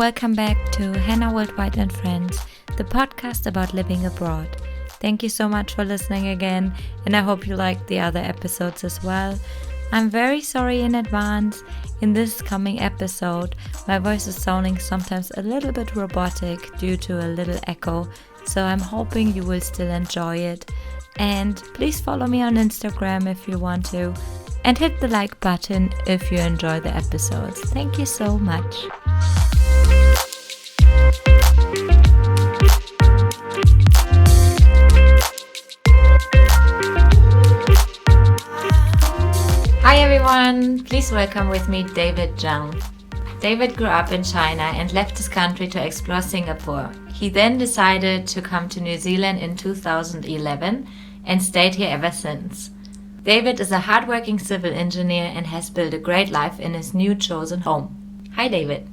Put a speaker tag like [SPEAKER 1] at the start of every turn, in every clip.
[SPEAKER 1] welcome back to Hanna Worldwide and Friends, the podcast about living abroad. Thank you so much for listening again, and I hope you liked the other episodes as well. I'm very sorry in advance. In this coming episode, my voice is sounding sometimes a little bit robotic due to a little echo, so I'm hoping you will still enjoy it. And please follow me on Instagram if you want to, and hit the like button if you enjoy the episodes. Thank you so much. Hi everyone, please welcome with me David Zhang. David grew up in China and left his country to explore Singapore. He then decided to come to New Zealand in 2011 and stayed here ever since. David is a hardworking civil engineer and has built a great life in his new chosen home. Hi David.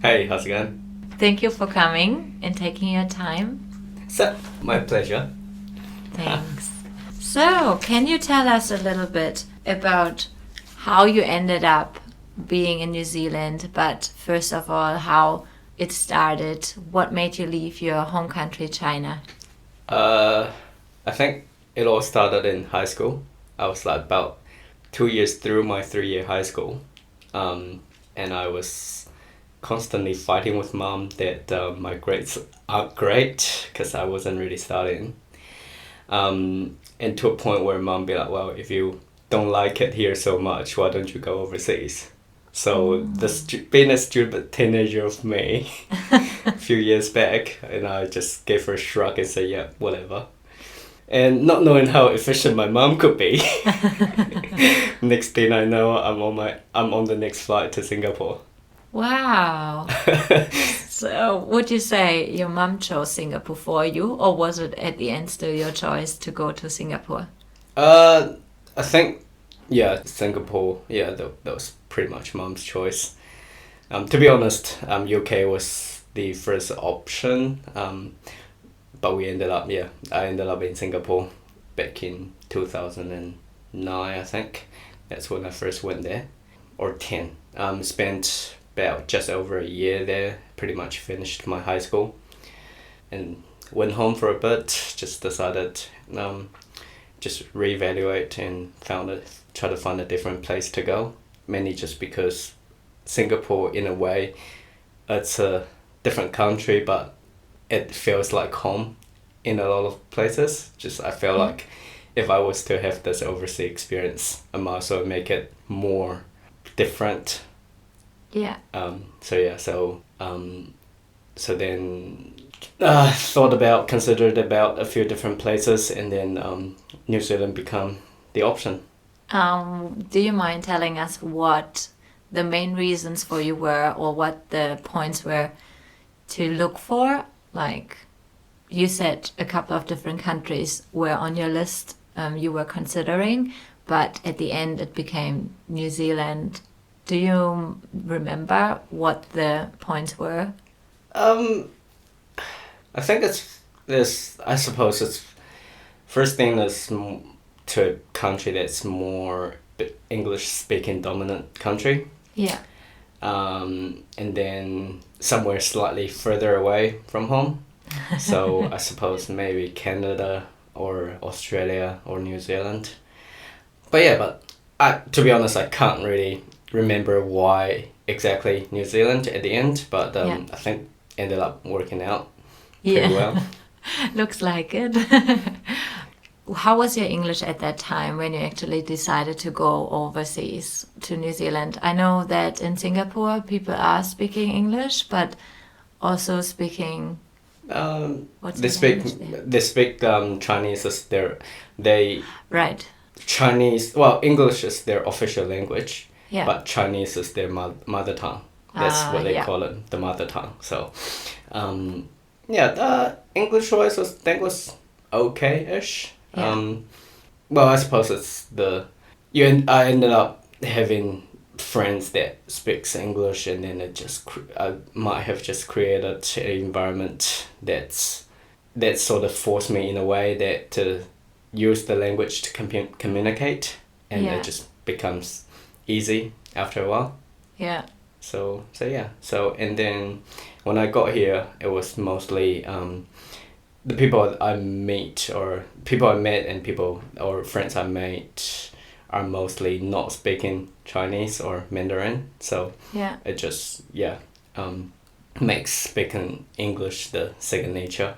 [SPEAKER 2] Hey, how's it going?
[SPEAKER 1] Thank you for coming and taking your time.
[SPEAKER 2] So, my pleasure.
[SPEAKER 1] Thanks. So, can you tell us a little bit about how you ended up being in New Zealand, but first of all, how it started? What made you leave your home country, China?
[SPEAKER 2] I think it all started in high school. I was like about 2 years through my 3-year high school, and I was constantly fighting with mom that my grades aren't great because I wasn't really studying. And to a point where mom be like, well, if you don't like it here so much, why don't you go overseas? So being a stupid teenager of me a few years back, and I just gave her a shrug and said, yeah, whatever. And not knowing how efficient my mom could be, next thing I know, I'm on the next flight to Singapore.
[SPEAKER 1] Wow. So would you say your mom chose Singapore for you, or was it at the end still your choice to go to Singapore?
[SPEAKER 2] I think, yeah, Singapore, yeah, that was pretty much mom's choice. To be honest, UK was the first option, but I ended up in Singapore back in 2009, I think. That's when I first went there, or 10. Spent about just over a year there, pretty much finished my high school, and went home for a bit, just decided just reevaluate and try to find a different place to go, mainly just because Singapore, in a way, it's a different country, but it feels like home in a lot of places. Just I feel like if I was to have this overseas experience, I might also make it more different.
[SPEAKER 1] Yeah.
[SPEAKER 2] So then considered about a few different places, and then New Zealand became the option.
[SPEAKER 1] Do you mind telling us what the main reasons for you were, or what the points were to look for? Like you said, a couple of different countries were on your list you were considering, but at the end it became New Zealand. Do you remember what the points were?
[SPEAKER 2] I think I suppose it's first thing is to a country that's more English speaking dominant country.
[SPEAKER 1] Yeah.
[SPEAKER 2] And then somewhere slightly further away from home. So I suppose maybe Canada or Australia or New Zealand. But to be honest, I can't really remember why exactly New Zealand at the end, but I think ended up working out pretty well.
[SPEAKER 1] Looks like it. How was your English at that time when you actually decided to go overseas to New Zealand? I know that in Singapore people are speaking English, but also speaking.
[SPEAKER 2] They speak Chinese as
[SPEAKER 1] right.
[SPEAKER 2] Chinese. Well, English is their official language.
[SPEAKER 1] Yeah.
[SPEAKER 2] But Chinese is their mother tongue. That's what they call it, the mother tongue. So, the English wise was okay-ish.
[SPEAKER 1] Yeah.
[SPEAKER 2] Well, I suppose it's I ended up having friends that speaks English, and then I might have just created an environment that sort of forced me in a way that to use the language to communicate, and it just becomes easy after a while.
[SPEAKER 1] Yeah.
[SPEAKER 2] So yeah. So and then when I got here, it was mostly the people I meet or people I met and people or friends I met are mostly not speaking Chinese or Mandarin. So
[SPEAKER 1] Yeah.
[SPEAKER 2] it just makes speaking English the second nature.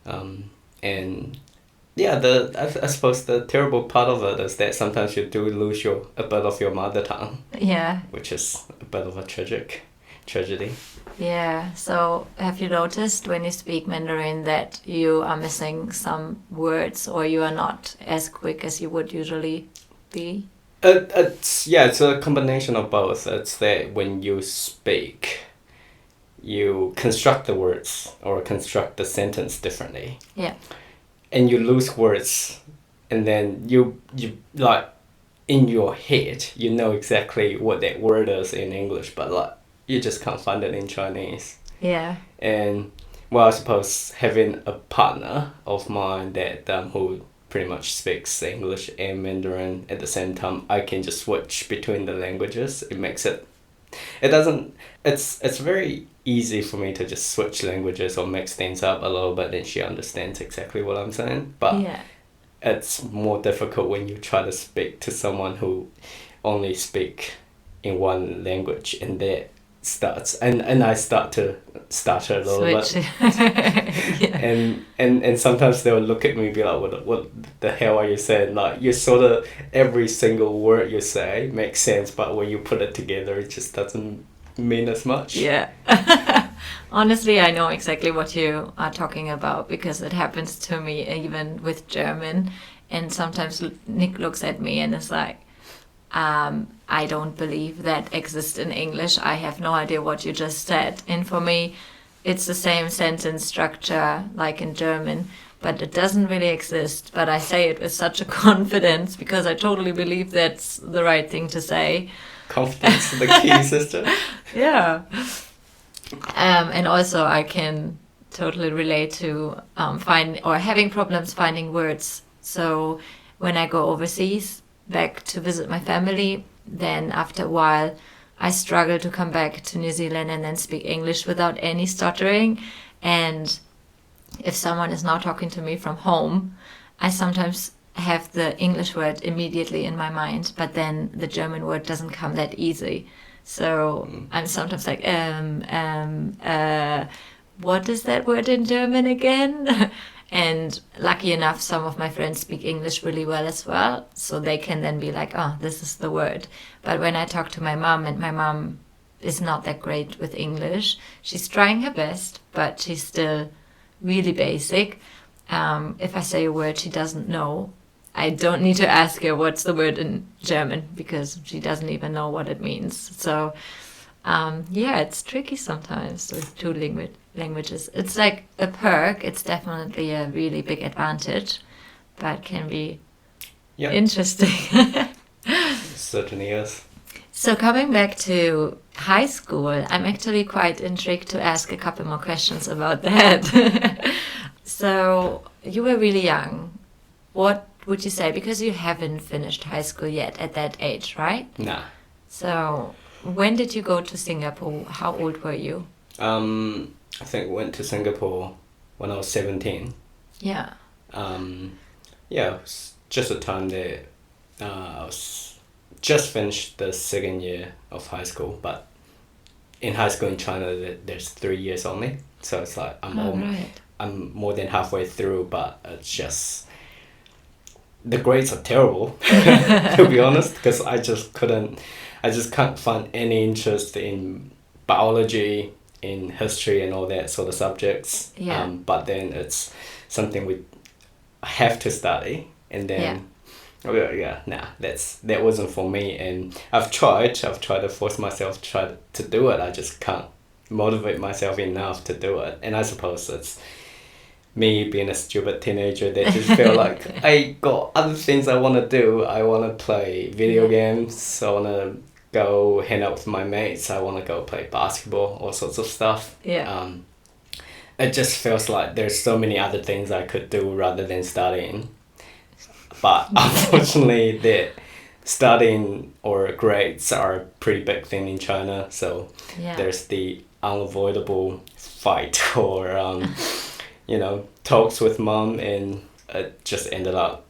[SPEAKER 2] And yeah, I suppose the terrible part of it is that sometimes you do lose a bit of your mother tongue,
[SPEAKER 1] Yeah.
[SPEAKER 2] which is a bit of a tragedy.
[SPEAKER 1] Yeah. So have you noticed when you speak Mandarin that you are missing some words or you are not as quick as you would usually be?
[SPEAKER 2] It's a combination of both. It's that when you speak, you construct the words or construct the sentence differently.
[SPEAKER 1] Yeah.
[SPEAKER 2] And you lose words, and then you like in your head you know exactly what that word is in English, but like you just can't find it in Chinese.
[SPEAKER 1] Yeah.
[SPEAKER 2] And well, I suppose having a partner of mine that who pretty much speaks English and Mandarin at the same time, I can just switch between the languages. It makes it doesn't it's very easy for me to just switch languages or mix things up a little bit and she understands exactly what I'm saying. But
[SPEAKER 1] Yeah.
[SPEAKER 2] it's more difficult when you try to speak to someone who only speak in one language and that starts and I start to stutter a little
[SPEAKER 1] Switch.
[SPEAKER 2] bit.
[SPEAKER 1] Yeah.
[SPEAKER 2] And sometimes they'll look at me and be like, what the hell are you saying? Like you sort of every single word you say makes sense, but when you put it together it just doesn't mean as much.
[SPEAKER 1] Yeah. Honestly, I know exactly what you are talking about because it happens to me even with German. And sometimes Nick looks at me and is like, I don't believe that exists in English. I have no idea what you just said. And for me, it's the same sentence structure like in German, but it doesn't really exist. But I say it with such a confidence because I totally believe that's the right thing to say.
[SPEAKER 2] Confidence is the key, sister.
[SPEAKER 1] Yeah. And also I can totally relate to having problems finding words. So when I go overseas back to visit my family, then after a while I struggle to come back to New Zealand and then speak English without any stuttering. And if someone is now talking to me from home, I sometimes have the English word immediately in my mind, but then the German word doesn't come that easy. So I'm sometimes like, what is that word in German again? And lucky enough, some of my friends speak English really well as well. So they can then be like, oh, this is the word. But when I talk to my mom, and my mom is not that great with English, she's trying her best, but she's still really basic. If I say a word she doesn't know, I don't need to ask her what's the word in German because she doesn't even know what it means. So, yeah, it's tricky sometimes with two languages. It's like a perk. It's definitely a really big advantage, but can be interesting.
[SPEAKER 2] Certainly is.
[SPEAKER 1] So coming back to high school, I'm actually quite intrigued to ask a couple more questions about that. So you were really young. What would you say? Because you haven't finished high school yet at that age, right?
[SPEAKER 2] Nah.
[SPEAKER 1] So when did you go to Singapore? How old were you?
[SPEAKER 2] I think went to Singapore when I was 17.
[SPEAKER 1] Yeah.
[SPEAKER 2] Yeah, it was just a time that I was just finished the second year of high school, but in high school in China there's 3 years only, so it's like I'm more than halfway through, but it's just the grades are terrible to be honest, because I just can't find any interest in biology, in history and all that sort of subjects.
[SPEAKER 1] Yeah.
[SPEAKER 2] But then it's something we have to study, and then that wasn't for me. And I've tried to force myself to do it. I just can't motivate myself enough to do it. And I suppose it's me being a stupid teenager that just feel like I got other things I want to do. I want to play video games. I want to go hang out with my mates. I want to go play basketball, all sorts of stuff.
[SPEAKER 1] Yeah.
[SPEAKER 2] It just feels like there's so many other things I could do rather than studying. But unfortunately, studying or grades are a pretty big thing in China. So
[SPEAKER 1] Yeah.
[SPEAKER 2] there's the unavoidable fight or talks with mom, and it just ended up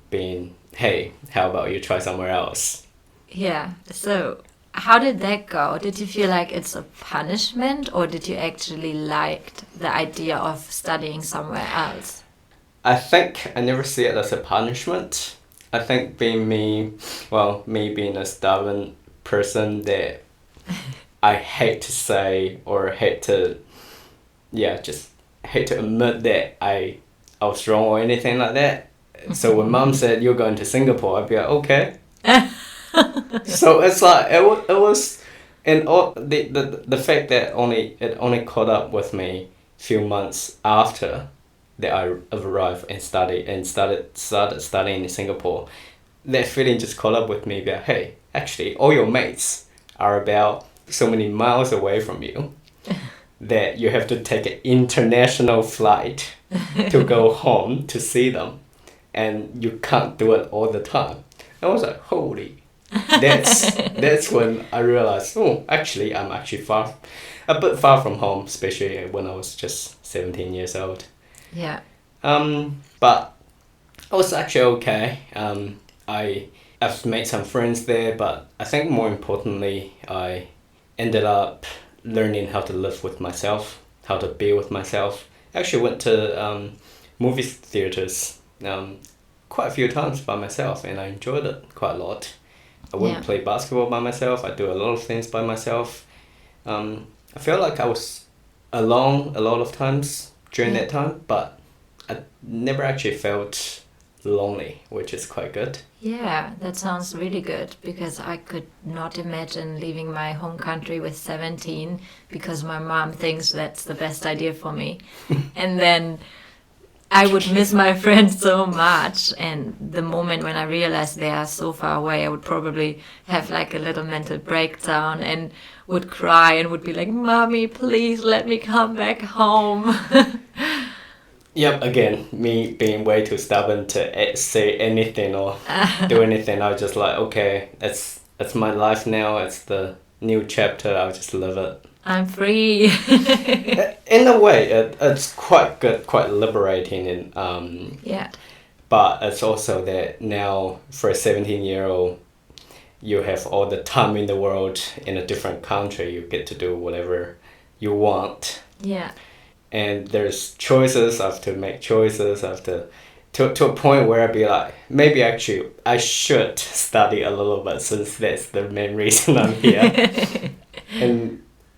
[SPEAKER 2] being, hey, how about you try somewhere else?
[SPEAKER 1] Yeah. So how did that go? Did you feel like it's a punishment, or did you actually liked the idea of studying somewhere else?
[SPEAKER 2] I think I never see it as a punishment. I think me being a stubborn person, that I hate to say or just hate to admit that I was wrong or anything like that. So when mom said you're going to Singapore, I'd be like, okay. So it's like it was, and all the fact that it only caught up with me a few months after that I arrived and started studying in Singapore. That feeling just caught up with me. That hey, actually, all your mates are about so many miles away from you that you have to take an international flight to go home to see them, and you can't do it all the time. I was like, holy. That's when I realized, oh, actually, I'm actually a bit far from home, especially when I was just 17 years old.
[SPEAKER 1] Yeah.
[SPEAKER 2] But I was actually okay. I've made some friends there, but I think more importantly, I ended up learning how to live with myself, how to be with myself. I actually went to movie theaters quite a few times by myself, and I enjoyed it quite a lot. I wouldn't play basketball by myself. I do a lot of things by myself. I feel like I was alone a lot of times during that time, but I never actually felt lonely, which is quite good.
[SPEAKER 1] Yeah, that sounds really good, because I could not imagine leaving my home country with 17 because my mom thinks that's the best idea for me. And then I would miss my friends so much, and the moment when I realized they are so far away, I would probably have like a little mental breakdown and would cry and would be like, Mommy, please let me come back home.
[SPEAKER 2] Yep, again, me being way too stubborn to say anything or do anything. I was just like, okay, it's my life now. It's the new chapter. I'll just live it.
[SPEAKER 1] I'm free.
[SPEAKER 2] In a way, it's quite good, quite liberating, and
[SPEAKER 1] yeah.
[SPEAKER 2] But it's also that now for a 17-year-old, you have all the time in the world in a different country. You get to do whatever you want.
[SPEAKER 1] Yeah.
[SPEAKER 2] And there's choices. I have to make choices. I have to a point where I'd be like, maybe actually I should study a little bit, since that's the main reason I'm here.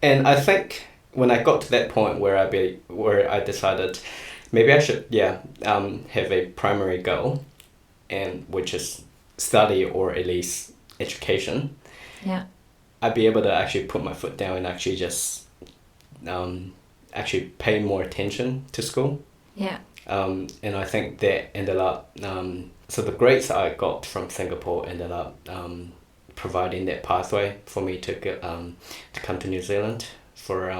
[SPEAKER 2] And I think when I got to that point where I decided maybe I should have a primary goal, and which is study or at least education.
[SPEAKER 1] Yeah.
[SPEAKER 2] I'd be able to actually put my foot down and actually just actually pay more attention to school.
[SPEAKER 1] Yeah.
[SPEAKER 2] And I think that ended up so the grades I got from Singapore ended up providing that pathway for me to come to New Zealand for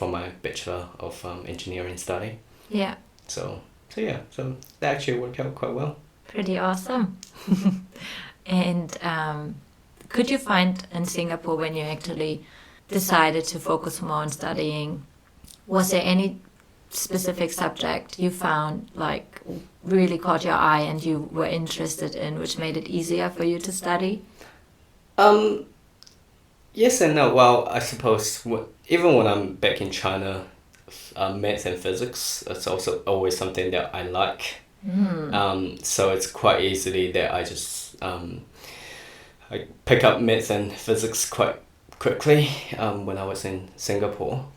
[SPEAKER 2] my Bachelor of Engineering study.
[SPEAKER 1] Yeah.
[SPEAKER 2] So that actually worked out quite well.
[SPEAKER 1] Pretty awesome. And could you find in Singapore, when you actually decided to focus more on studying, was there any specific subject you found like really caught your eye and you were interested in, which made it easier for you to study?
[SPEAKER 2] Yes and no. Well, I suppose even when I'm back in China, maths and physics, it's also always something that I like. So it's quite easily that I just I pick up maths and physics quite quickly when I was in Singapore.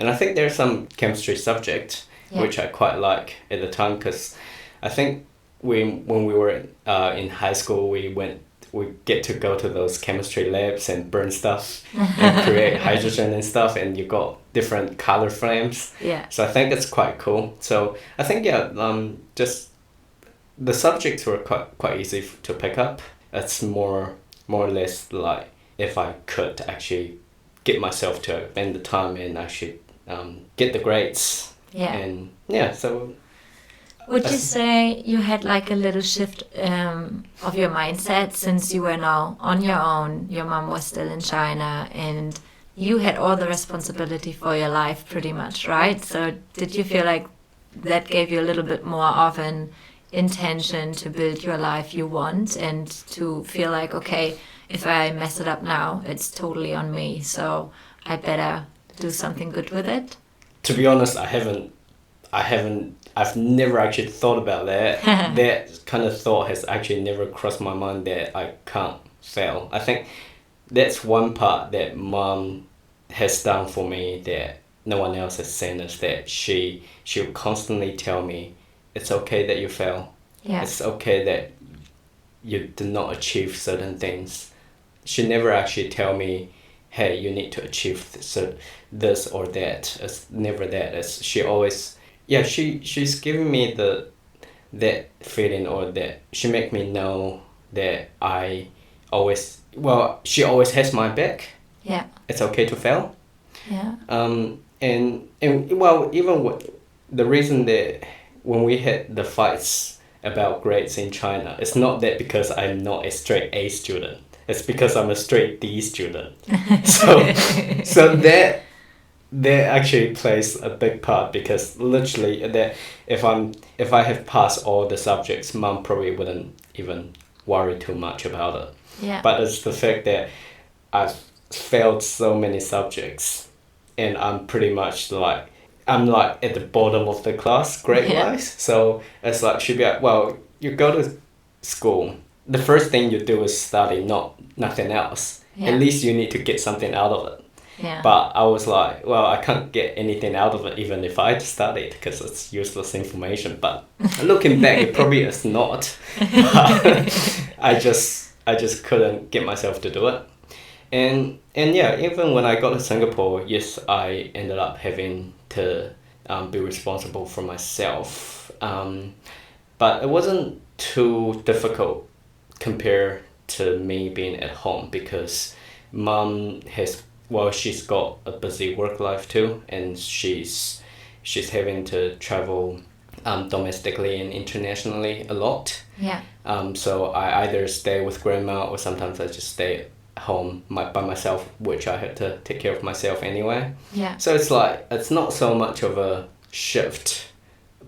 [SPEAKER 2] And I think there's some chemistry subject which I quite like at the time, because I think when we were in high school, we get to go to those chemistry labs and burn stuff and create hydrogen and stuff, and you got different color frames.
[SPEAKER 1] Yeah.
[SPEAKER 2] So I think it's quite cool. So I think just the subjects were quite easy to pick up. It's more or less like if I could actually get myself to spend the time and actually get the grades.
[SPEAKER 1] Yeah.
[SPEAKER 2] And so
[SPEAKER 1] Would you say you had like a little shift of your mindset since you were now on your own, your mom was still in China, and you had all the responsibility for your life pretty much, right? So did you feel like that gave you a little bit more of an intention to build your life you want and to feel like, okay, if I mess it up now, it's totally on me, so I better do something good with it?
[SPEAKER 2] To be honest, I've never actually thought about that. That kind of thought has actually never crossed my mind that I can't fail. I think that's one part that mom has done for me that no one else has seen, is that she'll constantly tell me it's okay that you fail.
[SPEAKER 1] Yeah.
[SPEAKER 2] It's okay that you do not achieve certain things. She never actually tell me, hey, you need to achieve this or that. It's never that. It's, she always, yeah, she's giving me that feeling, or that she make me know that she always has my back.
[SPEAKER 1] Yeah.
[SPEAKER 2] It's okay to fail.
[SPEAKER 1] Yeah.
[SPEAKER 2] And well, even the reason that when we had the fights about grades in China, it's not that because I'm not a straight A student. It's because I'm a straight D student. So that actually plays a big part, because literally that if I have passed all the subjects, mom probably wouldn't even worry too much about it.
[SPEAKER 1] Yeah.
[SPEAKER 2] But it's the fact that I've failed so many subjects, and I'm pretty much like, I'm like at the bottom of the class grade wise. So it's like, she'd be like, well, you go to school, the first thing you do is study, nothing else.
[SPEAKER 1] Yeah.
[SPEAKER 2] At least you need to get something out of it.
[SPEAKER 1] Yeah.
[SPEAKER 2] But I was like, well, I can't get anything out of it even if I studied, because it's useless information. But looking back, it probably is not. I just couldn't get myself to do it. And yeah, even when I got to Singapore, yes, I ended up having to be responsible for myself. But it wasn't too difficult compared to me being at home, because mom she's got a busy work life too, and she's having to travel domestically and internationally a lot.
[SPEAKER 1] Yeah.
[SPEAKER 2] So I either stay with grandma, or sometimes I just stay at home by myself, which I had to take care of myself anyway.
[SPEAKER 1] Yeah.
[SPEAKER 2] So it's like, it's not so much of a shift,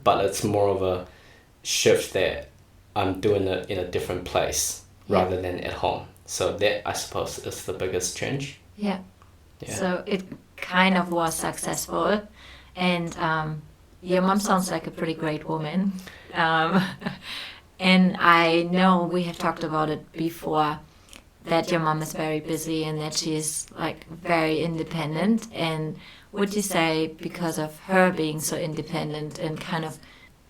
[SPEAKER 2] but it's more of a shift that I'm doing it in a different place rather than at home. So that, I suppose, is the biggest change.
[SPEAKER 1] Yeah.
[SPEAKER 2] Yeah.
[SPEAKER 1] So it kind of was successful, and your mom sounds like a pretty great woman. And I know we have talked about it before, that your mom is very busy and that she is like very independent. And would you say, because of her being so independent and kind of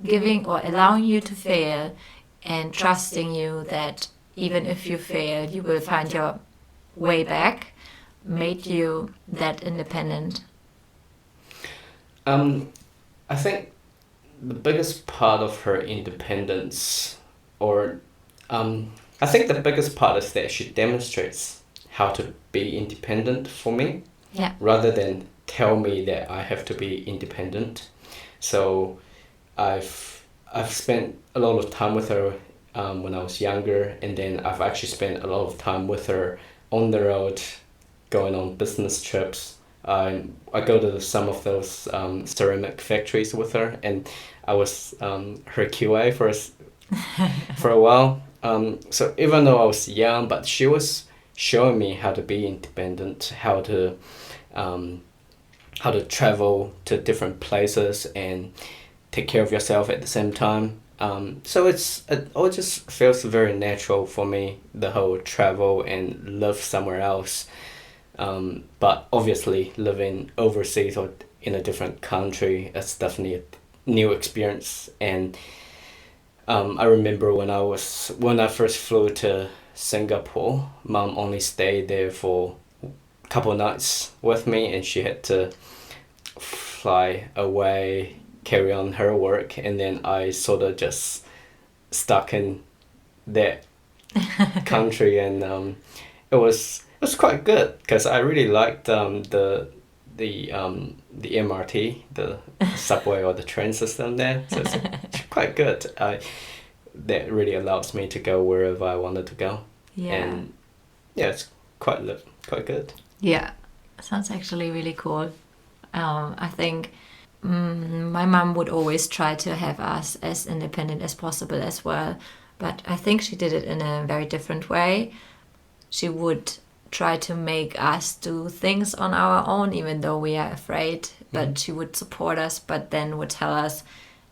[SPEAKER 1] giving or allowing you to fail and trusting you that even if you fail, you will find your way back, made you that independent?
[SPEAKER 2] I think the biggest part of her independence, I think the biggest part is that she demonstrates how to be independent for me, rather than tell me that I have to be independent. So I've spent a lot of time with her when I was younger, and then I've actually spent a lot of time with her on the road, going on business trips. I go to some of those ceramic factories with her, and I was her QA for a while. So even though I was young, but she was showing me how to be independent, how to travel to different places and take care of yourself at the same time. So it all just feels very natural for me, the whole travel and live somewhere else. But obviously living overseas or in a different country, it's definitely a new experience. And I remember when I first flew to Singapore, mom only stayed there for a couple of nights with me, and she had to fly away, carry on her work, and then I sort of just stuck in that country, and it was quite good, because I really liked the MRT, the subway or the train system there. So it's quite quite good. That really allows me to go wherever I wanted to go.
[SPEAKER 1] Yeah.
[SPEAKER 2] And yeah, it's quite good.
[SPEAKER 1] Yeah, sounds actually really cool. I think my mom would always try to have us as independent as possible as well, but I think she did it in a very different way. She would try to make us do things on our own, even though we are afraid, but she would support us, but then would tell us,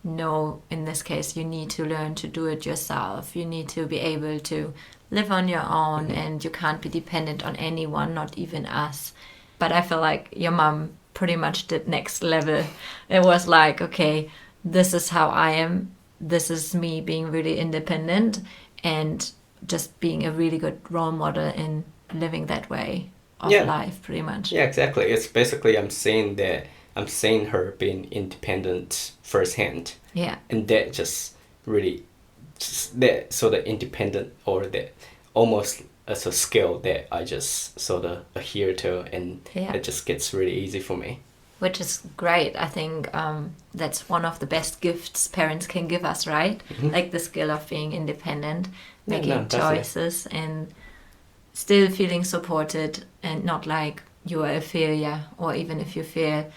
[SPEAKER 1] no, in this case, you need to learn to do it yourself. You need to be able to live on your own, and you can't be dependent on anyone, not even us. But I feel like your mom pretty much did next level. It was like, okay, this is how I am. This is me being really independent and just being a really good role model in living that way of life, pretty much.
[SPEAKER 2] Yeah, exactly. It's basically I'm seeing her being independent firsthand.
[SPEAKER 1] Yeah.
[SPEAKER 2] And that just really, that sort of independent, or that almost as a skill that I just sort of adhere to, and it just gets really easy for me.
[SPEAKER 1] Which is great. I think that's one of the best gifts parents can give us, right? Like the skill of being independent, making choices, and still feeling supported, and not like you are a failure, or even if you fail,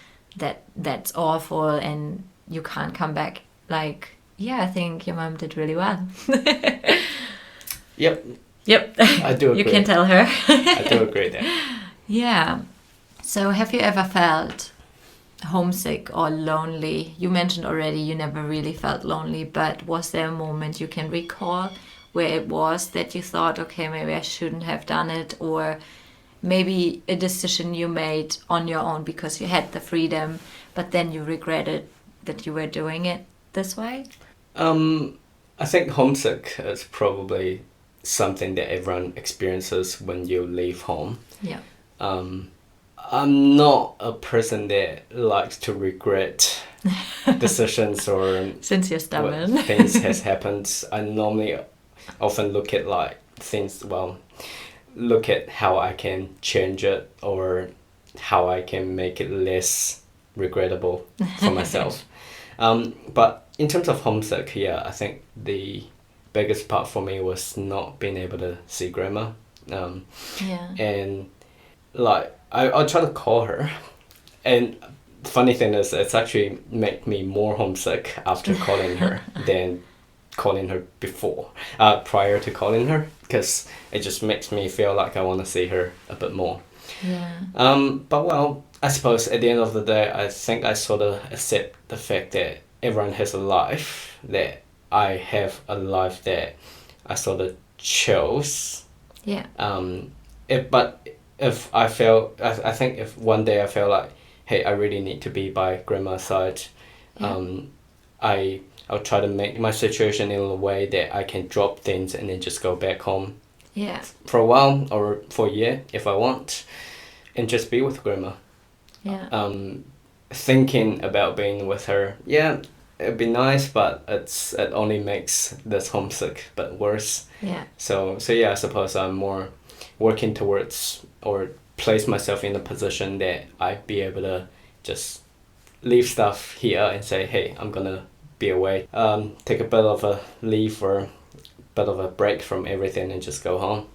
[SPEAKER 1] that's awful and you can't come back. Like, I think your mom did really well. Yep.
[SPEAKER 2] I do agree.
[SPEAKER 1] You can tell her.
[SPEAKER 2] I do agree there.
[SPEAKER 1] Yeah. So have you ever felt homesick or lonely? You mentioned already you never really felt lonely, but was there a moment you can recall where it was that you thought, okay, maybe I shouldn't have done it, or maybe a decision you made on your own because you had the freedom, but then you regretted that you were doing it this way?
[SPEAKER 2] I think homesick is probably something that everyone experiences when you leave home.
[SPEAKER 1] Yeah.
[SPEAKER 2] I'm not a person that likes to regret decisions or
[SPEAKER 1] since you're stubborn
[SPEAKER 2] things has happened. I normally often look at like things, look at how I can change it, or how I can make it less regrettable for myself. But in terms of homesick, I think the biggest part for me was not being able to see grandma. And like I'll try to call her, and funny thing is it's actually make me more homesick after calling her than calling her prior to calling her, because it just makes me feel like I want to see her a bit more. But I suppose at the end of the day, I think I sort of accept the fact that everyone has a life, that I have a life that I sort of chose. I think if one day I feel like, hey, I really need to be by grandma's side, I'll try to make my situation in a way that I can drop things and then just go back home for a while, or for a year if I want, and just be with grandma. Thinking about being with her, it'd be nice, but it only makes this homesick but worse. So I suppose I'm more working towards, or place myself in a position that I'd be able to just leave stuff here and say, hey, I'm gonna be away, take a bit of a leave or a bit of a break from everything, and just go home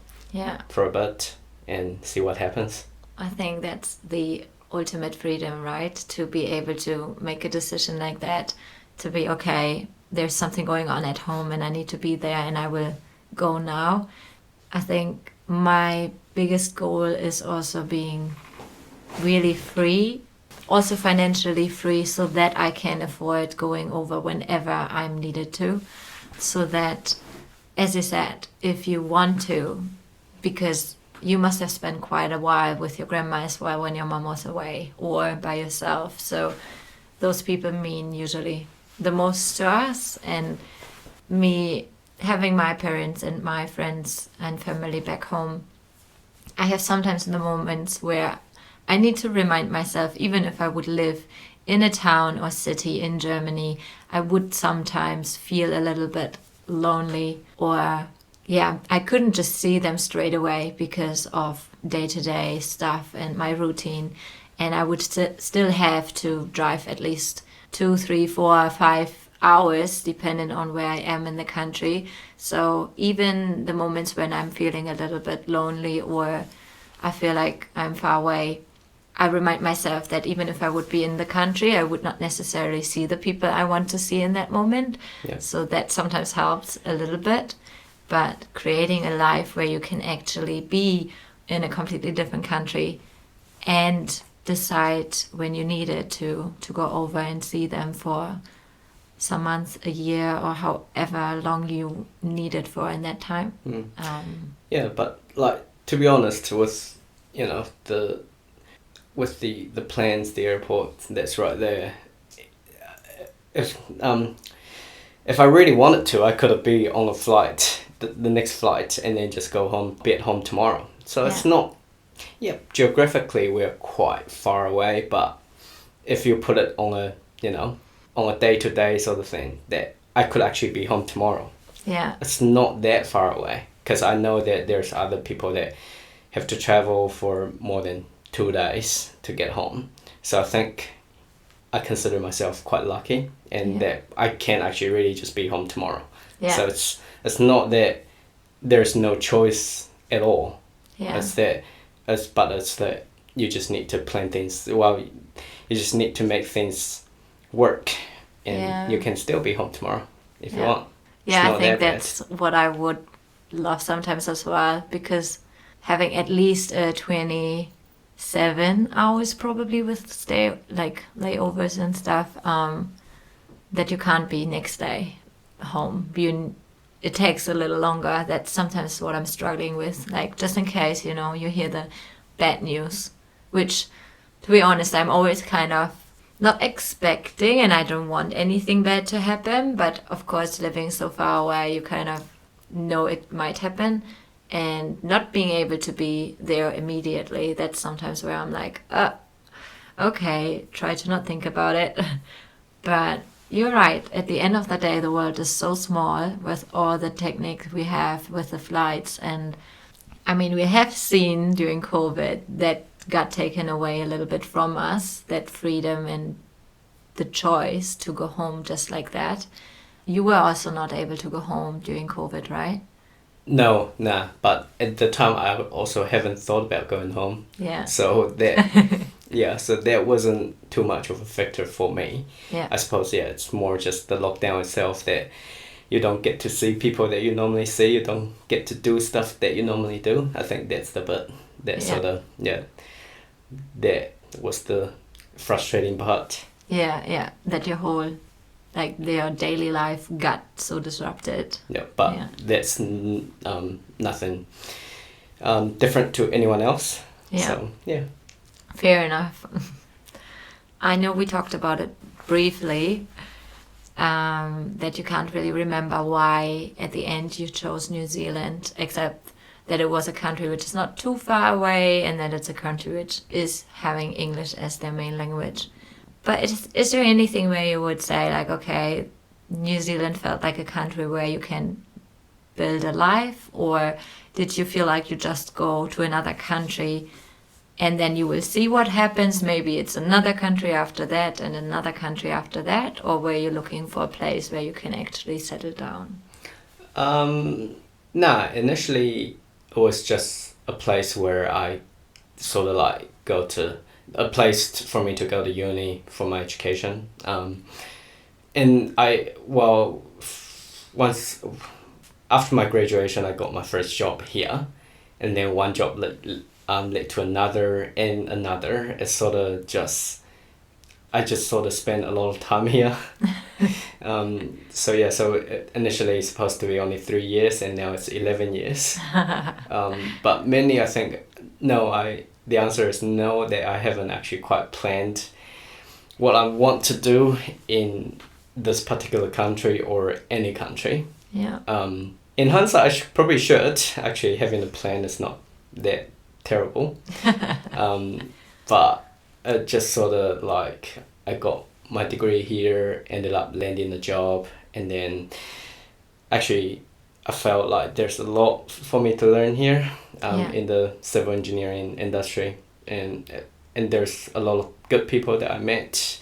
[SPEAKER 2] for a bit and see what happens.
[SPEAKER 1] I think that's the ultimate freedom, right? To be able to make a decision like that, to be, okay, there's something going on at home and I need to be there and I will go now. I think my biggest goal is also being really free, also financially free, so that I can afford going over whenever I'm needed to. So that, as you said, if you want to, because you must have spent quite a while with your grandma as well when your mom was away, or by yourself. So those people mean usually the most to us. And me having my parents and my friends and family back home, I have sometimes in the moments where I need to remind myself, even if I would live in a town or city in Germany, I would sometimes feel a little bit lonely, or I couldn't just see them straight away because of day-to-day stuff and my routine, and I would still have to drive at least 2, 3, 4, 5 hours depending on where I am in the country. So even the moments when I'm feeling a little bit lonely or I feel like I'm far away, I remind myself that even if I would be in the country, I would not necessarily see the people I want to see in that moment.
[SPEAKER 2] Yeah.
[SPEAKER 1] So that sometimes helps a little bit. But creating a life where you can actually be in a completely different country and decide when you need it to go over and see them for some months, a year, or however long you need it for in that time.
[SPEAKER 2] Yeah, but like, to be honest, with the plans, the airport that's right there. If I really wanted to, I could have been on a flight, the next flight, and then just go home, be at home tomorrow. So it's not. Yeah, geographically we're quite far away, but if you put it on a day-to-day sort of thing, that I could actually be home tomorrow.
[SPEAKER 1] Yeah.
[SPEAKER 2] It's not that far away, because I know that there's other people that have to travel for more than 2 days to get home. So I think I consider myself quite lucky, and that I can actually really just be home tomorrow.
[SPEAKER 1] Yeah.
[SPEAKER 2] So it's not that there's no choice at all.
[SPEAKER 1] Yeah.
[SPEAKER 2] It's that you just need to plan things. Well, you just need to make things work, and you can still be home tomorrow if you want.
[SPEAKER 1] Yeah, I think that's what I would love sometimes as well, because having at least 27 hours probably with layovers and stuff, that you can't be next day home. It takes a little longer. That's sometimes what I'm struggling with. Like, just in case, you hear the bad news, which, to be honest, I'm always kind of not expecting, and I don't want anything bad to happen. But of course, living so far away, you kind of know it might happen. And not being able to be there immediately, that's sometimes where I'm like, okay, try to not think about it. But you're right. At the end of the day, the world is so small with all the techniques we have with the flights. And I mean, we have seen during COVID that got taken away a little bit from us, that freedom and the choice to go home just like that. You were also not able to go home during COVID, right?
[SPEAKER 2] No, nah. But at the time, I also haven't thought about going home.
[SPEAKER 1] Yeah.
[SPEAKER 2] So that, so that wasn't too much of a factor for me.
[SPEAKER 1] Yeah.
[SPEAKER 2] I suppose, it's more just the lockdown itself, that you don't get to see people that you normally see. You don't get to do stuff that you normally do. I think that's the bit that sort of, that was the frustrating part.
[SPEAKER 1] Yeah. That your whole, their daily life got so disrupted.
[SPEAKER 2] Yeah, but that's nothing different to anyone else.
[SPEAKER 1] Yeah.
[SPEAKER 2] So, yeah.
[SPEAKER 1] Fair enough. I know we talked about it briefly, that you can't really remember why at the end you chose New Zealand, except that it was a country which is not too far away and that it's a country which is having English as their main language. But is there anything where you would say, okay, New Zealand felt like a country where you can build a life? Or did you feel like you just go to another country and then you will see what happens? Maybe it's another country after that and another country after that? Or were you looking for a place where you can actually settle down?
[SPEAKER 2] Nah, initially it was just a place where I sort of go to, a place for me to go to uni for my education. And once after my graduation, I got my first job here, and then one job led to another and another. It's sort of I just sort of spent a lot of time here. So initially it's supposed to be only 3 years, and now it's 11 years. But mainly I think, the answer is no, that I haven't actually quite planned what I want to do in this particular country or any country.
[SPEAKER 1] Yeah.
[SPEAKER 2] In hindsight, probably should. Actually, having a plan is not that terrible. But just sort of I got my degree here, ended up landing a job, and then actually I felt like there's a lot for me to learn here in the civil engineering industry, and there's a lot of good people that I met,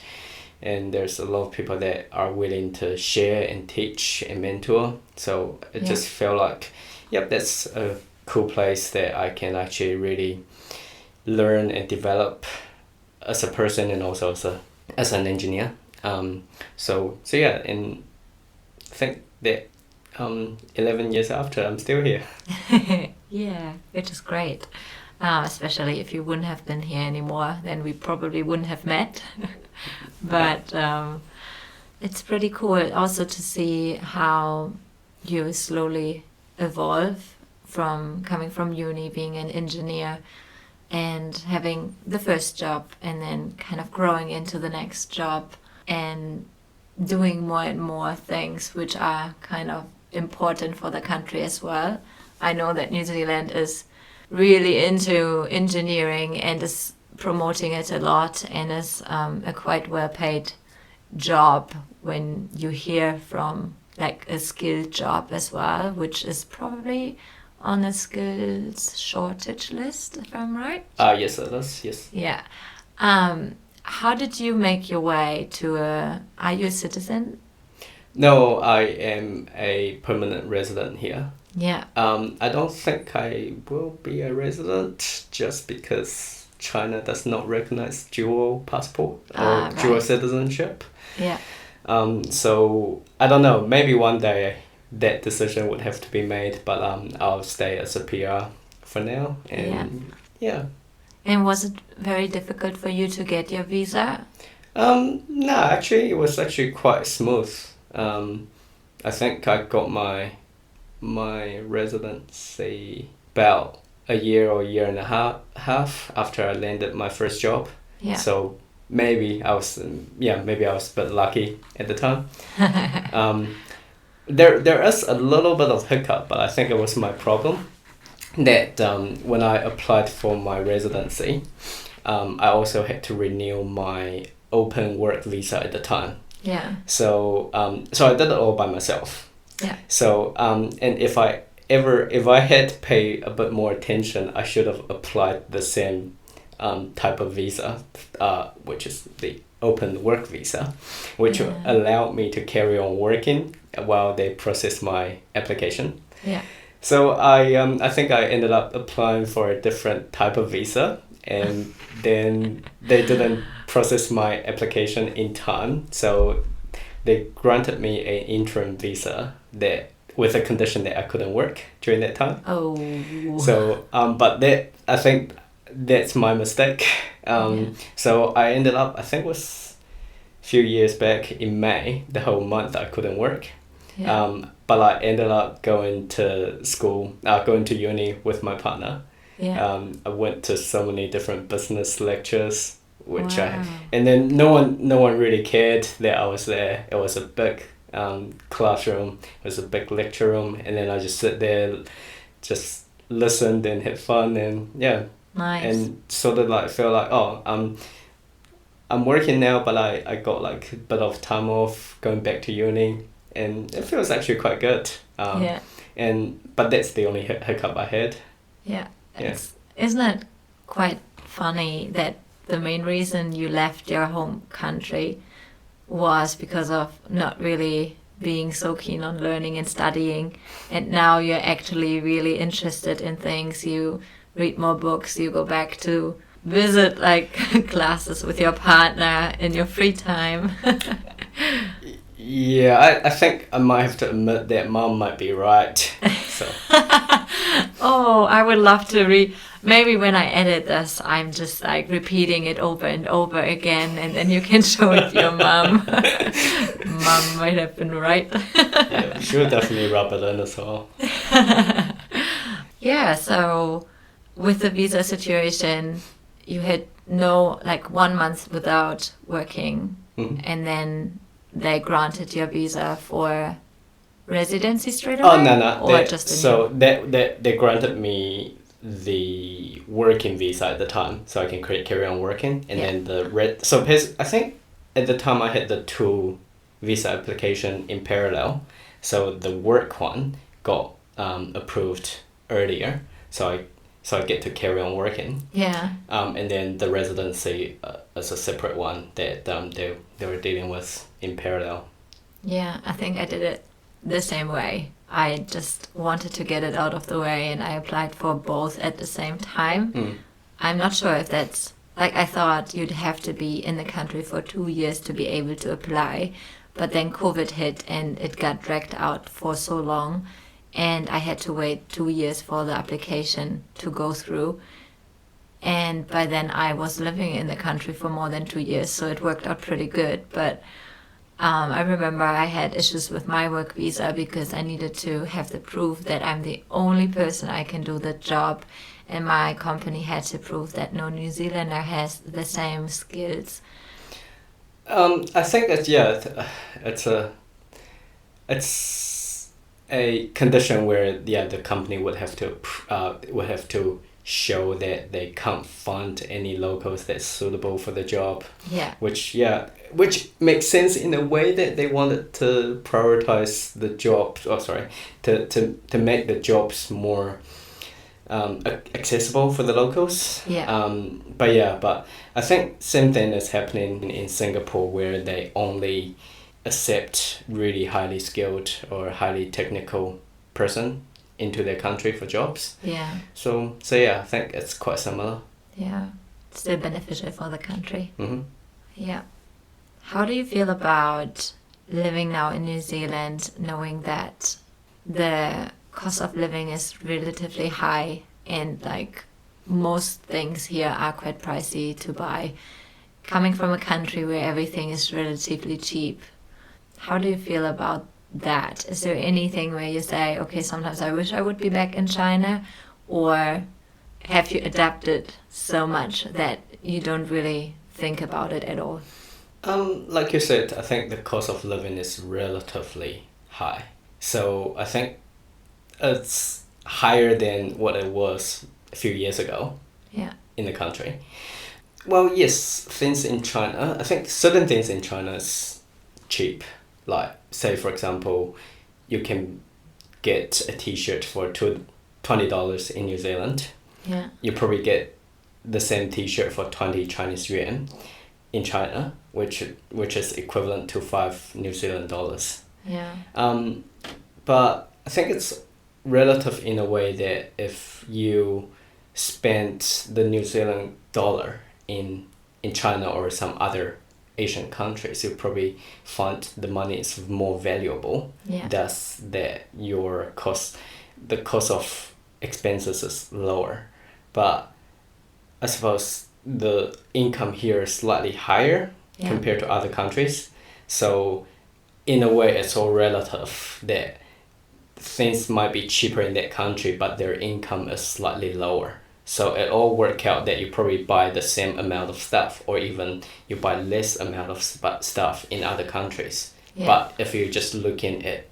[SPEAKER 2] and there's a lot of people that are willing to share and teach and mentor. So it just felt like, yep, that's a cool place that I can actually really learn and develop as a person and also as an engineer. So yeah, and I think that 11 years after, I'm still here.
[SPEAKER 1] Yeah, which is great. Especially if you wouldn't have been here anymore, then we probably wouldn't have met. But it's pretty cool also to see how you slowly evolve from coming from uni, being an engineer, and having the first job, and then kind of growing into the next job and doing more and more things which are kind of important for the country as well. I know that New Zealand is really into engineering and is promoting it a lot, and is a quite well paid job when you hear from like a skilled job as well, which is probably on a skills shortage list, if I'm right.
[SPEAKER 2] Yes, it is, yes.
[SPEAKER 1] Yeah. How did you make your way to are you a citizen?
[SPEAKER 2] No, I am a permanent resident here.
[SPEAKER 1] Yeah.
[SPEAKER 2] I don't think I will be a resident just because China does not recognize dual passport or dual citizenship.
[SPEAKER 1] Yeah.
[SPEAKER 2] So I don't know, maybe one day that decision would have to be made, but I'll stay as a PR for now. And yeah.
[SPEAKER 1] And was it very difficult for you to get your visa?
[SPEAKER 2] No, actually it was actually quite smooth. I think I got my residency about a year or year and a half after I landed my first job.
[SPEAKER 1] Yeah.
[SPEAKER 2] So maybe I was a bit lucky at the time. There is a little bit of hiccup, but I think it was my problem that when I applied for my residency, I also had to renew my open work visa at the time.
[SPEAKER 1] Yeah.
[SPEAKER 2] So I did it all by myself.
[SPEAKER 1] Yeah.
[SPEAKER 2] So and if I had paid a bit more attention, I should have applied the same type of visa, which is the open work visa, which allowed me to carry on working while they process my application.
[SPEAKER 1] Yeah.
[SPEAKER 2] So I think I ended up applying for a different type of visa, and then they didn't process my application in time. So they granted me an interim visa that with a condition that I couldn't work during that time.
[SPEAKER 1] Oh.
[SPEAKER 2] So but I think that's my mistake. So I ended up, I think it was a few years back in May, the whole month I couldn't work. Yeah. But I ended up going to uni with my partner. Yeah. I went to so many different business lectures, which and then no one really cared that I was there. It was a big classroom, it was a big lecture room, and then I just sit there, just listened and had fun, and
[SPEAKER 1] nice.
[SPEAKER 2] And sort of like feel like, oh, I'm working now, but I got like a bit of time off going back to uni, and it feels actually quite good. But that's the only hiccup I had.
[SPEAKER 1] Yeah. Isn't it quite funny that the main reason you left your home country was because of not really being so keen on learning and studying, and now you're actually really interested in things, you read more books, you go back to visit like classes with your partner in your free time.
[SPEAKER 2] Yeah, I think I might have to admit that Mum might be right. So.
[SPEAKER 1] Oh, I would love to maybe when I edit this, I'm just like repeating it over and over again, and then you can show it to your mum. Mum might have been right.
[SPEAKER 2] Yeah, she'll definitely rub it in as well.
[SPEAKER 1] Yeah, so with the visa situation, you had 1 month without working, and then they granted your visa for residency straight away?
[SPEAKER 2] Oh, no.
[SPEAKER 1] Or just
[SPEAKER 2] they granted me the working visa at the time, so I can carry on working, and then I think at the time I had the two visa application in parallel, so the work one got approved earlier, so so I get to carry on working.
[SPEAKER 1] Yeah.
[SPEAKER 2] And then the residency is a separate one that they were dealing with in parallel.
[SPEAKER 1] Yeah, I think I did it the same way. I just wanted to get it out of the way, and I applied for both at the same time. I'm not sure if that's... Like, I thought you'd have to be in the country for 2 years to be able to apply. But then COVID hit, and it got dragged out for so long. And I had to wait 2 years for the application to go through. And by then I was living in the country for more than 2 years, so it worked out pretty good. But I remember I had issues with my work visa because I needed to have the proof that I'm the only person I can do the job, and my company had to prove that no New Zealander has the same skills.
[SPEAKER 2] I think that it's a condition where the company would have to show that they can't find any locals that's suitable for the job.
[SPEAKER 1] Yeah.
[SPEAKER 2] Which makes sense in a way that they wanted to prioritize the jobs. To make the jobs more accessible for the locals.
[SPEAKER 1] Yeah.
[SPEAKER 2] But I think same thing is happening in Singapore, where they only accept really highly skilled or highly technical person into their country for jobs.
[SPEAKER 1] Yeah.
[SPEAKER 2] So I think it's quite similar.
[SPEAKER 1] Yeah. Still beneficial for the country.
[SPEAKER 2] Mm-hmm.
[SPEAKER 1] Yeah. How do you feel about living now in New Zealand, knowing that the cost of living is relatively high and like most things here are quite pricey to buy? Coming from a country where everything is relatively cheap, how do you feel about that? Is there anything where you say, okay, sometimes I wish I would be back in China, or have you adapted so much that you don't really think about it at all?
[SPEAKER 2] Like you said, I think the cost of living is relatively high. So I think it's higher than what it was a few years ago.
[SPEAKER 1] Yeah.
[SPEAKER 2] In the country. Well, yes, things in China, I think certain things in China is cheap. Like, say, for example, you can get a t-shirt for $20 in New Zealand.
[SPEAKER 1] Yeah.
[SPEAKER 2] You probably get the same t-shirt for 20 Chinese yuan in China, which is equivalent to 5 New Zealand dollars.
[SPEAKER 1] Yeah.
[SPEAKER 2] But I think it's relative in a way that if you spent the New Zealand dollar in China or some other Asian countries, you probably find the money is more valuable.
[SPEAKER 1] Yeah.
[SPEAKER 2] Thus, that the cost of expenses is lower. But I suppose the income here is slightly higher compared to other countries. So in a way, it's all relative that things might be cheaper in that country, but their income is slightly lower. So it all work out that you probably buy the same amount of stuff, or even you buy less amount of stuff in other countries. Yeah. But if you're just looking at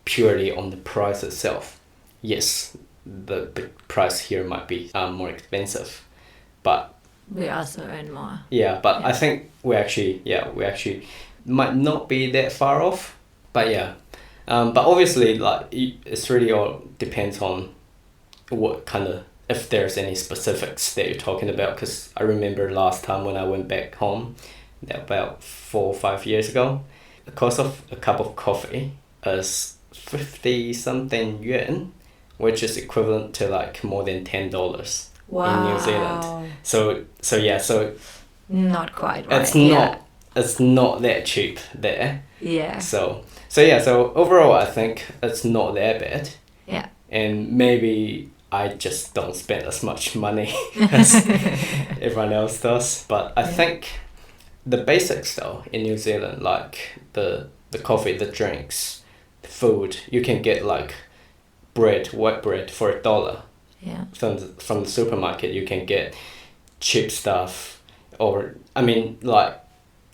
[SPEAKER 2] purely on the price itself, yes, the price here might be more expensive, but
[SPEAKER 1] we also earn more.
[SPEAKER 2] Yeah, but I think we actually might not be that far off. But but obviously, like, it's really all depends on what kind of, if there's any specifics that you're talking about. Because I remember last time when I went back home, about 4 or 5 years ago, the cost of a cup of coffee is 50 something yuan, which is equivalent to like more than $10 in New Zealand. So
[SPEAKER 1] not quite right.
[SPEAKER 2] It's not that cheap there.
[SPEAKER 1] Yeah.
[SPEAKER 2] So overall, I think it's not that bad.
[SPEAKER 1] Yeah.
[SPEAKER 2] And maybe I just don't spend as much money as everyone else does. But I think the basics though in New Zealand, like the coffee, the drinks, the food, you can get like white bread for $1.
[SPEAKER 1] Yeah.
[SPEAKER 2] From the supermarket, you can get cheap stuff, or I mean, like,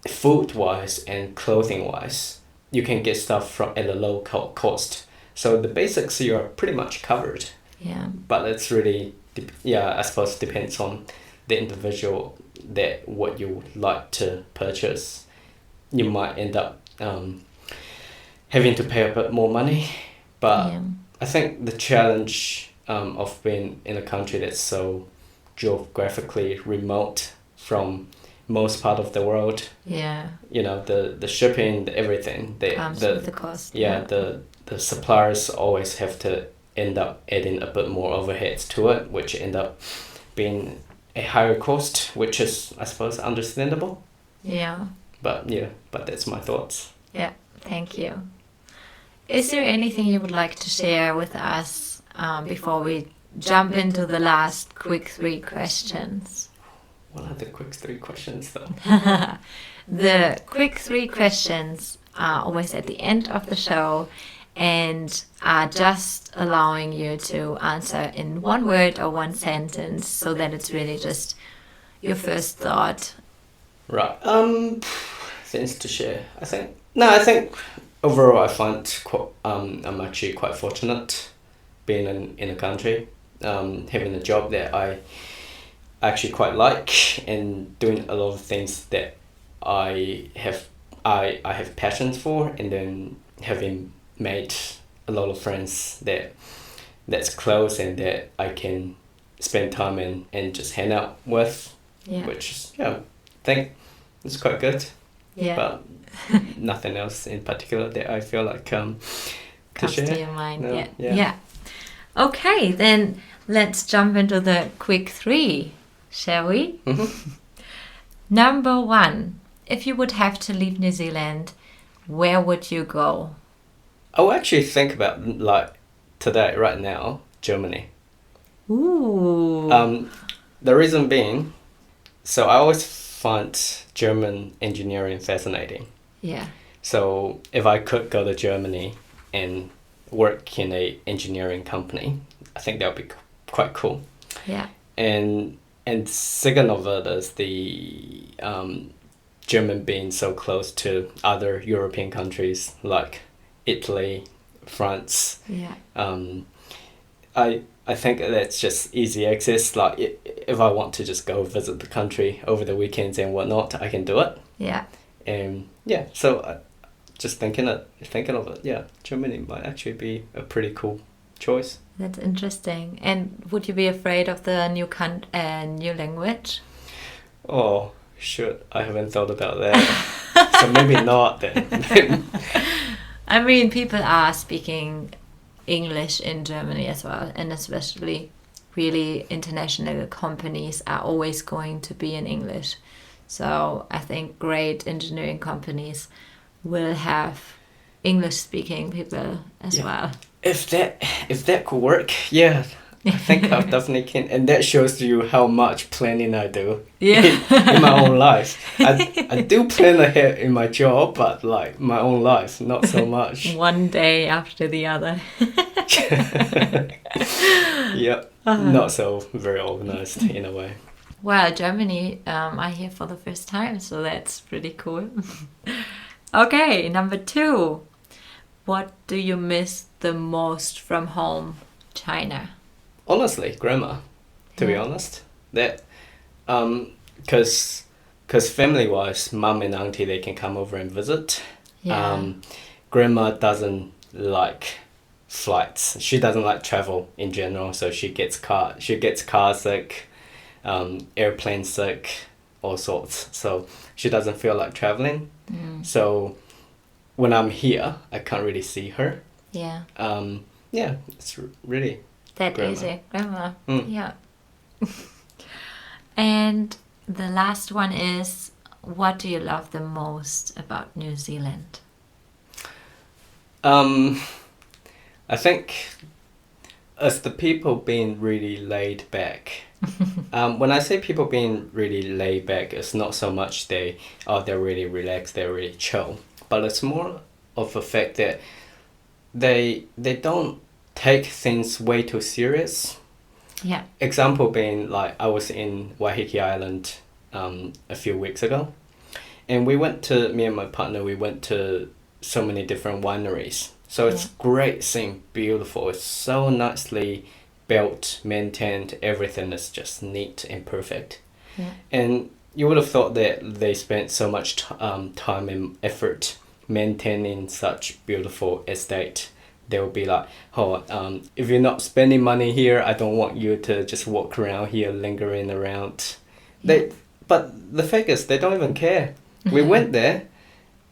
[SPEAKER 2] food wise and clothing wise, you can get stuff at a low cost. So the basics you are pretty much covered.
[SPEAKER 1] Yeah.
[SPEAKER 2] But it's really I suppose depends on the individual, that what you would like to purchase. You might end up having to pay a bit more money, but I think the challenge of being in a country that's so geographically remote from most part of the world.
[SPEAKER 1] Yeah.
[SPEAKER 2] You know, the shipping, everything.
[SPEAKER 1] Comes with the cost.
[SPEAKER 2] Yeah, the suppliers always have to end up adding a bit more overheads to it, which end up being a higher cost, which is, I suppose, understandable.
[SPEAKER 1] Yeah.
[SPEAKER 2] But that's my thoughts.
[SPEAKER 1] Yeah, thank you. Is there anything you would like to share with us before we jump into the last quick 3 questions?
[SPEAKER 2] What are the quick 3 questions, though?
[SPEAKER 1] The quick 3 questions are always at the end of the show and are just allowing you to answer in 1 word or 1 sentence, so that it's really just your first thought.
[SPEAKER 2] Right. Things to share. I think overall I find I'm actually quite fortunate being in a country, having a job that I actually quite like, and doing a lot of things that I have passions for, and then having made a lot of friends that's close and that I can spend time and just hang out with, which is, I think it's quite good. Yeah. But nothing else in particular that I feel like to share.
[SPEAKER 1] To your mind.
[SPEAKER 2] No,
[SPEAKER 1] yeah. Okay, then let's jump into the quick 3, shall we?
[SPEAKER 2] Mm-hmm.
[SPEAKER 1] Number 1, if you would have to leave New Zealand, where would you go?
[SPEAKER 2] I will actually think about, like, today, right now, Germany.
[SPEAKER 1] Ooh.
[SPEAKER 2] The reason being, so I always find German engineering fascinating.
[SPEAKER 1] Yeah.
[SPEAKER 2] So if I could go to Germany and work in a engineering company, I think that would be quite cool.
[SPEAKER 1] Yeah.
[SPEAKER 2] And second of it is the German being so close to other European countries like Italy, France.
[SPEAKER 1] Yeah.
[SPEAKER 2] I think that's just easy access. Like, if I want to just go visit the country over the weekends and whatnot, I can do it.
[SPEAKER 1] Yeah.
[SPEAKER 2] And so just thinking of it, Germany might actually be a pretty cool choice.
[SPEAKER 1] That's interesting. And would you be afraid of the new language?
[SPEAKER 2] Oh, shit, I haven't thought about that. So maybe not then.
[SPEAKER 1] I mean, people are speaking English in Germany as well, and especially really international companies are always going to be in English. So I think great engineering companies will have English-speaking people as well.
[SPEAKER 2] If that could work, I think I definitely can, and that shows you how much planning I do in my own life. I do plan ahead in my job, but like my own life, not so much.
[SPEAKER 1] One day after the other.
[SPEAKER 2] Yep, not so very organized in a way.
[SPEAKER 1] Well, Germany, I hear for the first time, so that's pretty cool. Okay, number 2. What do you miss the most from home, China?
[SPEAKER 2] Honestly, grandma, to be honest. That, because family-wise, mum and auntie, they can come over and visit.
[SPEAKER 1] Yeah.
[SPEAKER 2] Grandma doesn't like flights. She doesn't like travel in general, so she gets car sick, airplane sick, all sorts. So she doesn't feel like traveling. So when I'm here, I can't really see her.
[SPEAKER 1] Yeah.
[SPEAKER 2] It's really
[SPEAKER 1] that
[SPEAKER 2] grandma.
[SPEAKER 1] Easy, grandma. Yeah. And the last one is, what do you love the most about New Zealand?
[SPEAKER 2] I think it's the people being really laid back. When I say people being really laid back, it's not so much they're really relaxed, they're really chill, but it's more of a fact that they don't take things way too serious.
[SPEAKER 1] Yeah.
[SPEAKER 2] Example being, like, I was in Waiheke Island a few weeks ago, and me and my partner, we went to so many different wineries. So it's great seeing beautiful. It's so nicely built, maintained. Everything is just neat and perfect.
[SPEAKER 1] Yeah.
[SPEAKER 2] And you would have thought that they spent so much time and effort maintaining such beautiful estate they will be like, oh, if you're not spending money here, I don't want you to just walk around here lingering around. But the fact is, they don't even care. We went there,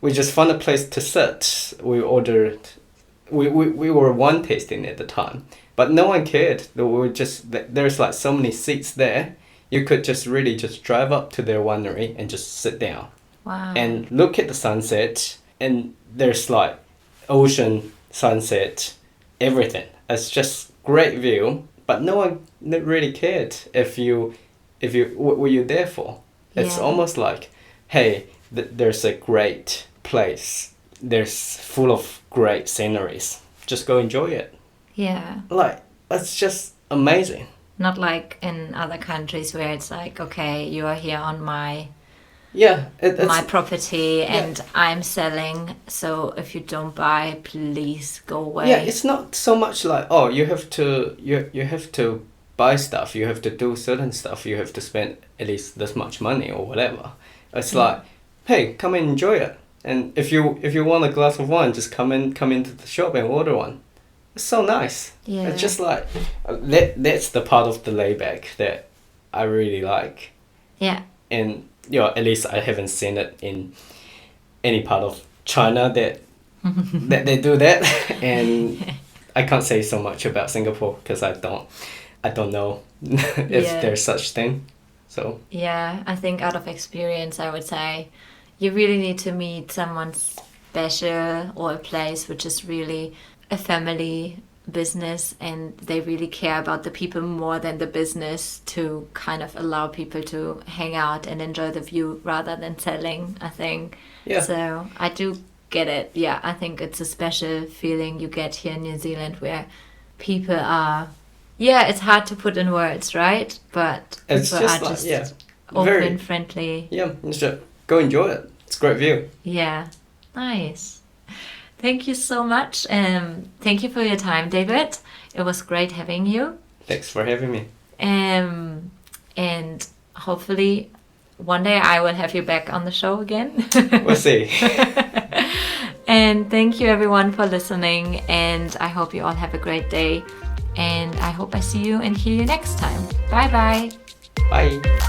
[SPEAKER 2] we just found a place to sit. We ordered, we were one tasting at the time, but no one cared. There's like so many seats there. You could just really just drive up to their winery and just sit down.
[SPEAKER 1] Wow.
[SPEAKER 2] And look at the sunset, and there's like ocean, sunset, everything. It's just great view, but no one really cared what were you there for. It's almost like, hey, there's a great place. There's full of great sceneries. Just go enjoy it.
[SPEAKER 1] Yeah.
[SPEAKER 2] Like, it's just amazing.
[SPEAKER 1] Not like in other countries where it's like, okay, you are here on my my property and I'm selling, so if you don't buy, please go away.
[SPEAKER 2] Yeah, it's not so much like, oh, you have to buy stuff, you have to do certain stuff, you have to spend at least this much money or whatever. It's like, hey, come and enjoy it. And if you want a glass of wine, just come into the shop and order one. It's so nice.
[SPEAKER 1] Yeah.
[SPEAKER 2] It's just like that's the part of the layback that I really like.
[SPEAKER 1] Yeah.
[SPEAKER 2] And at least I haven't seen it in any part of China that they do that. And I can't say so much about Singapore because I don't know if there's such thing. So
[SPEAKER 1] yeah, I think out of experience, I would say you really need to meet someone special or a place which is really a family business and they really care about the people more than the business to kind of allow people to hang out and enjoy the view rather than selling, I think.
[SPEAKER 2] Yeah.
[SPEAKER 1] So I do get it. Yeah, I think it's a special feeling you get here in New Zealand where people are, it's hard to put in words, right? But
[SPEAKER 2] it's
[SPEAKER 1] people
[SPEAKER 2] just
[SPEAKER 1] are
[SPEAKER 2] like,
[SPEAKER 1] just open, friendly.
[SPEAKER 2] Yeah, just go enjoy it. It's a great view.
[SPEAKER 1] Yeah, nice. Thank you so much. Thank you for your time, David. It was great having you.
[SPEAKER 2] Thanks for having me.
[SPEAKER 1] And hopefully one day I will have you back on the show again.
[SPEAKER 2] We'll see.
[SPEAKER 1] And thank you everyone for listening. And I hope you all have a great day. And I hope I see you and hear you next time. Bye-bye.
[SPEAKER 2] Bye.